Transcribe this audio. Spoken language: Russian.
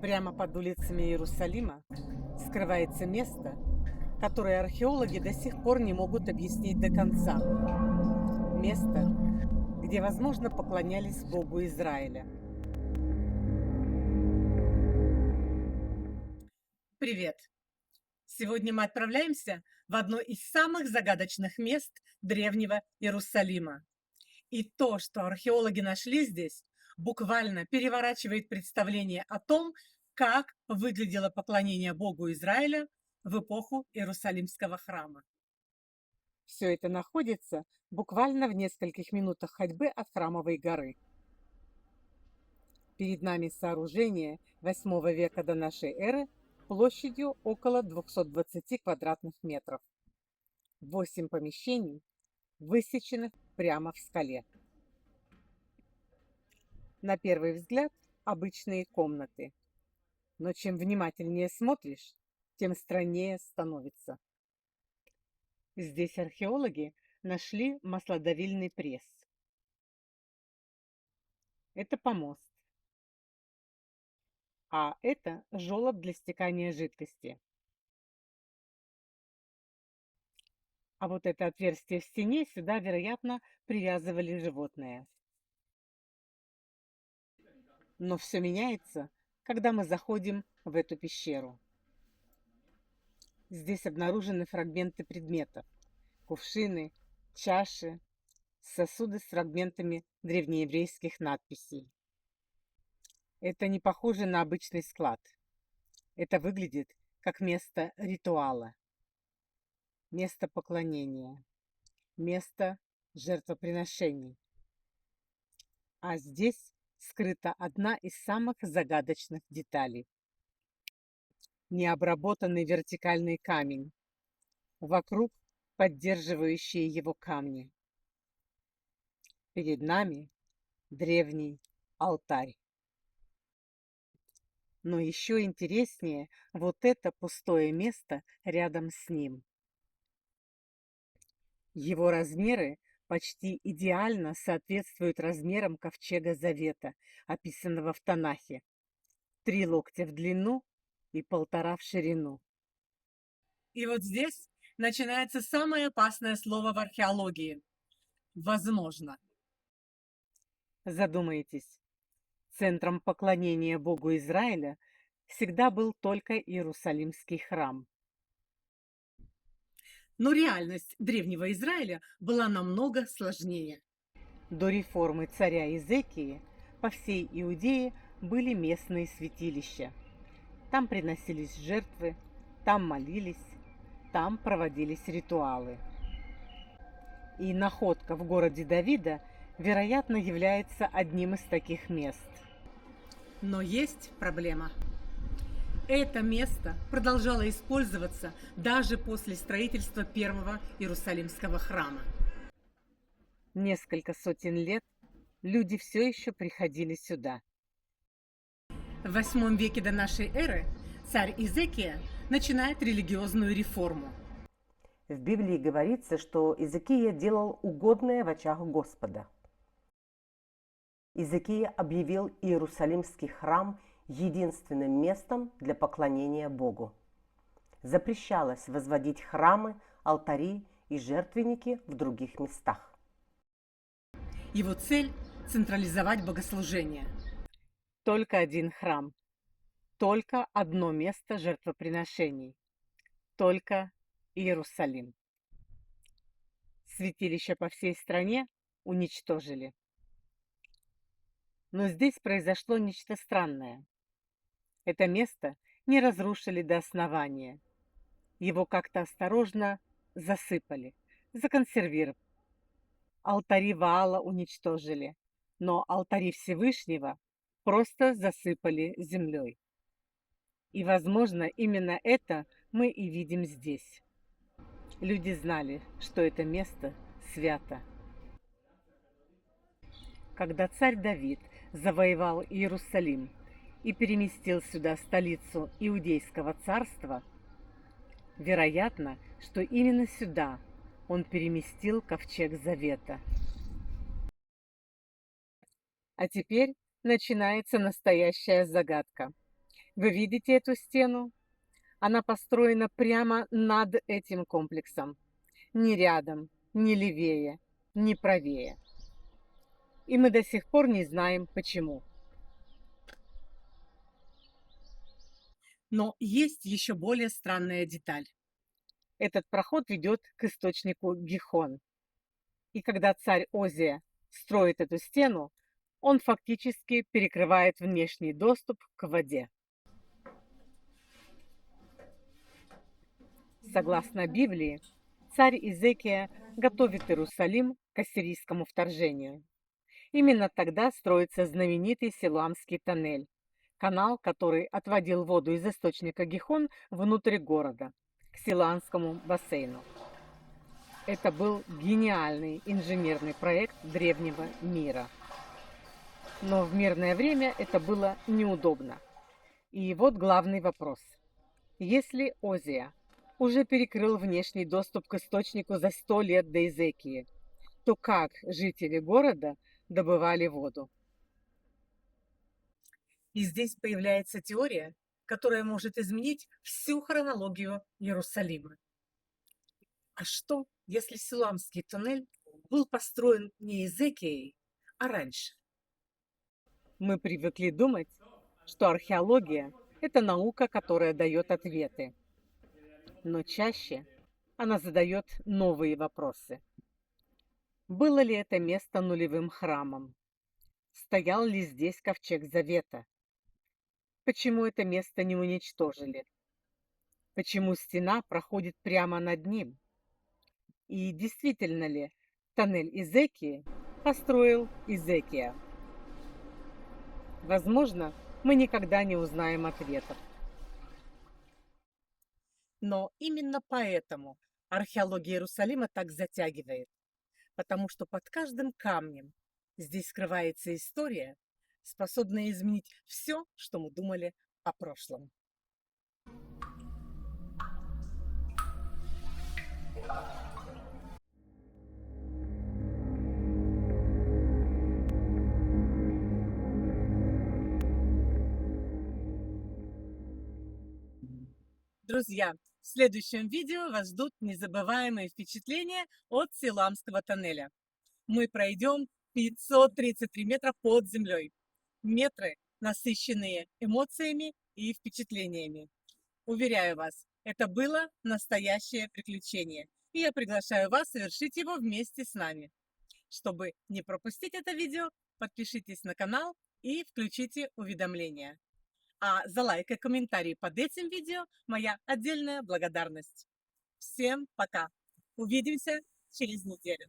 Прямо под улицами Иерусалима скрывается место, которое археологи до сих пор не могут объяснить до конца. Место, где, возможно, поклонялись Богу Израиля. Привет! Сегодня мы отправляемся в одно из самых загадочных мест древнего Иерусалима. И то, что археологи нашли здесь, буквально переворачивает представление о том, как выглядело поклонение Богу Израиля в эпоху Иерусалимского храма. Все это находится буквально в нескольких минутах ходьбы от Храмовой горы. Перед нами сооружение 8 века до нашей эры площадью около 220 квадратных метров. 8 помещений, высеченных прямо в скале. На первый взгляд обычные комнаты. Но чем внимательнее смотришь, тем страннее становится. Здесь археологи нашли маслодавильный пресс. Это помост. А это желоб для стекания жидкости. А вот это отверстие в стене, сюда, вероятно, привязывали животное. Но все меняется, когда мы заходим в эту пещеру. Здесь обнаружены фрагменты предметов: кувшины, чаши, сосуды с фрагментами древнееврейских надписей. Это не похоже на обычный склад. Это выглядит как место ритуала, место поклонения, место жертвоприношений. А здесь скрыта одна из самых загадочных деталей. Необработанный вертикальный камень, вокруг поддерживающие его камни. Перед нами древний алтарь. Но еще интереснее вот это пустое место рядом с ним. Его размеры почти идеально соответствуют размерам ковчега Завета, описанного в Танахе. 3 локтя в длину и 1,5 в ширину. И вот здесь начинается самое опасное слово в археологии – возможно. Задумайтесь, центром поклонения Богу Израиля всегда был только Иерусалимский храм. Но реальность древнего Израиля была намного сложнее. До реформы царя Иезекии по всей Иудее были местные святилища. Там приносились жертвы, там молились, там проводились ритуалы. И находка в городе Давида, вероятно, является одним из таких мест. Но есть проблема. Это место продолжало использоваться даже после строительства первого Иерусалимского храма. Несколько сотен лет люди все еще приходили сюда. В 8 веке до нашей эры царь Иезекия начинает религиозную реформу. В Библии говорится, что Иезекия делал угодное в очах Господа. Иезекия объявил Иерусалимский храм единственным местом для поклонения Богу. Запрещалось возводить храмы, алтари и жертвенники в других местах. Его цель – централизовать богослужение. Только один храм, только одно место жертвоприношений, только Иерусалим. Святилища по всей стране уничтожили. Но здесь произошло нечто странное. Это место не разрушили до основания. Его как-то осторожно засыпали, законсервировали. Алтари Ваала уничтожили, но алтари Всевышнего просто засыпали землей. И, возможно, именно это мы и видим здесь. Люди знали, что это место свято. Когда царь Давид завоевал Иерусалим и переместил сюда столицу Иудейского царства, вероятно, что именно сюда он переместил ковчег Завета. А теперь начинается настоящая загадка. Вы видите эту стену? Она построена прямо над этим комплексом. Ни рядом, ни левее, ни правее. И мы до сих пор не знаем, почему. Но есть еще более странная деталь. Этот проход ведет к источнику Гихон. И когда царь Озия строит эту стену, он фактически перекрывает внешний доступ к воде. Согласно Библии, царь Изекия готовит Иерусалим к ассирийскому вторжению. Именно тогда строится знаменитый Силуамский тоннель, канал, который отводил воду из источника Гихон внутрь города, к Силуанскому бассейну. Это был гениальный инженерный проект древнего мира. Но в мирное время это было неудобно. И вот главный вопрос. Если Озия уже перекрыл внешний доступ к источнику за 100 лет до Изекии, то как жители города добывали воду? И здесь появляется теория, которая может изменить всю хронологию Иерусалима. А что, если Силуамский туннель был построен не Изекией, а раньше? Мы привыкли думать, что археология – это наука, которая дает ответы. Но чаще она задает новые вопросы. Было ли это место нулевым храмом? Стоял ли здесь ковчег завета? Почему это место не уничтожили? Почему стена проходит прямо над ним? И действительно ли тоннель Изекии построил Изекия? Возможно, мы никогда не узнаем ответов. Но именно поэтому археология Иерусалима так затягивает, потому что под каждым камнем здесь скрывается история, способная изменить все, что мы думали о прошлом. Друзья, в следующем видео вас ждут незабываемые впечатления от Силамского тоннеля. Мы пройдем 533 метра под землей. Метры, насыщенные эмоциями и впечатлениями. Уверяю вас, это было настоящее приключение. И я приглашаю вас совершить его вместе с нами. Чтобы не пропустить это видео, подпишитесь на канал и включите уведомления. А за лайк и комментарий под этим видео моя отдельная благодарность. Всем пока! Увидимся через неделю.